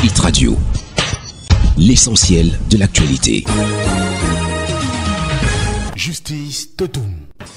Hit Radio, l'essentiel de l'actualité. Justice Totoum.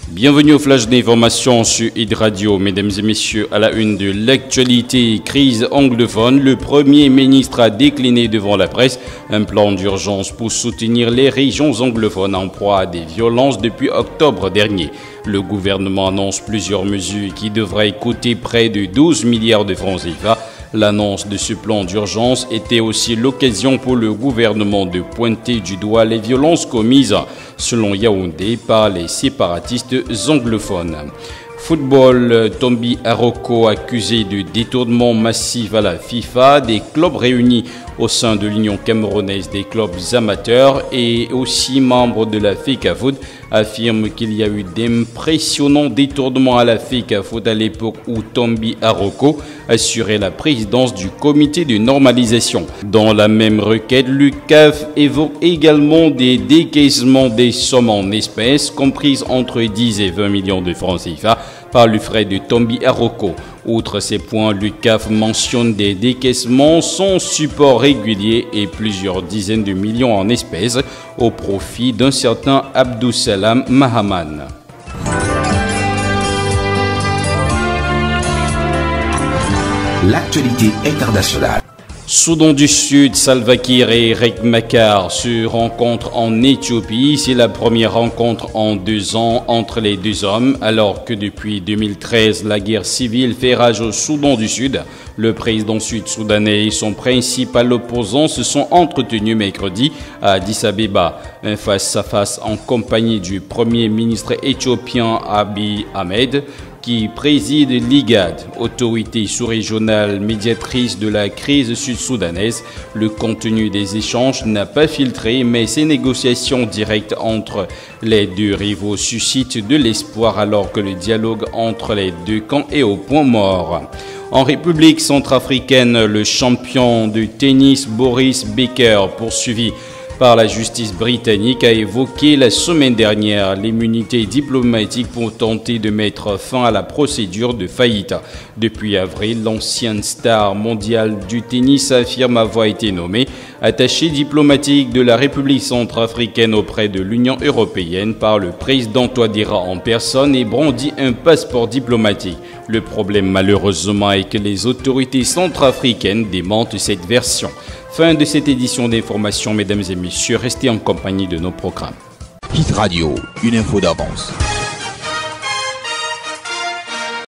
Bienvenue au flash d'information sur Hit Radio. Mesdames et messieurs, à la une de l'actualité, crise anglophone, le Premier ministre a décliné devant la presse un plan d'urgence pour soutenir les régions anglophones en proie à des violences depuis octobre dernier. Le gouvernement annonce plusieurs mesures qui devraient coûter près de 12 milliards de francs CFA. L'annonce de ce plan d'urgence était aussi l'occasion pour le gouvernement de pointer du doigt les violences commises, selon Yaoundé, par les séparatistes anglophones. Football, Tombi Aroko accusé de détournement massif à la FIFA, des clubs réunis au sein de l'Union camerounaise des clubs amateurs et aussi membres de la FECAFOOT affirment qu'il y a eu d'impressionnants détournements à la FECAFOOT à l'époque où Tombi Aroko assurait la présidence du comité de normalisation. Dans la même requête, l'UCAF évoque également des décaissements des sommes en espèces comprises entre 10 et 20 millions de francs CFA par le frais de Tombi Aroko. Outre ces points, l'UCAF mentionne des décaissements sans support régulier et plusieurs dizaines de millions en espèces au profit d'un certain Abdou Salam Mahaman. L'actualité internationale. Soudan du Sud, Salva Kiir et Riek Machar se rencontrent en Éthiopie. C'est la première rencontre en 2 ans entre les deux hommes, alors que depuis 2013, la guerre civile fait rage au Soudan du Sud. Le président sud-soudanais et son principal opposant se sont entretenus mercredi à Addis Abeba. Un face-à-face en compagnie du premier ministre éthiopien Abiy Ahmed, qui préside l'IGAD, autorité sous-régionale médiatrice de la crise sud-soudanaise. Le contenu des échanges n'a pas filtré, mais ces négociations directes entre les deux rivaux suscitent de l'espoir alors que le dialogue entre les deux camps est au point mort. En République centrafricaine, le champion de tennis Boris Becker, poursuivi par la justice britannique, a évoqué la semaine dernière l'immunité diplomatique pour tenter de mettre fin à la procédure de faillite. Depuis avril, l'ancienne star mondiale du tennis affirme avoir été nommé attaché diplomatique de la République centrafricaine auprès de l'Union européenne par le président Touadéra en personne et brandit un passeport diplomatique. Le problème malheureusement est que les autorités centrafricaines démentent cette version. Fin de cette édition d'information, mesdames et messieurs, restez en compagnie de nos programmes. Hit Radio, une info d'avance.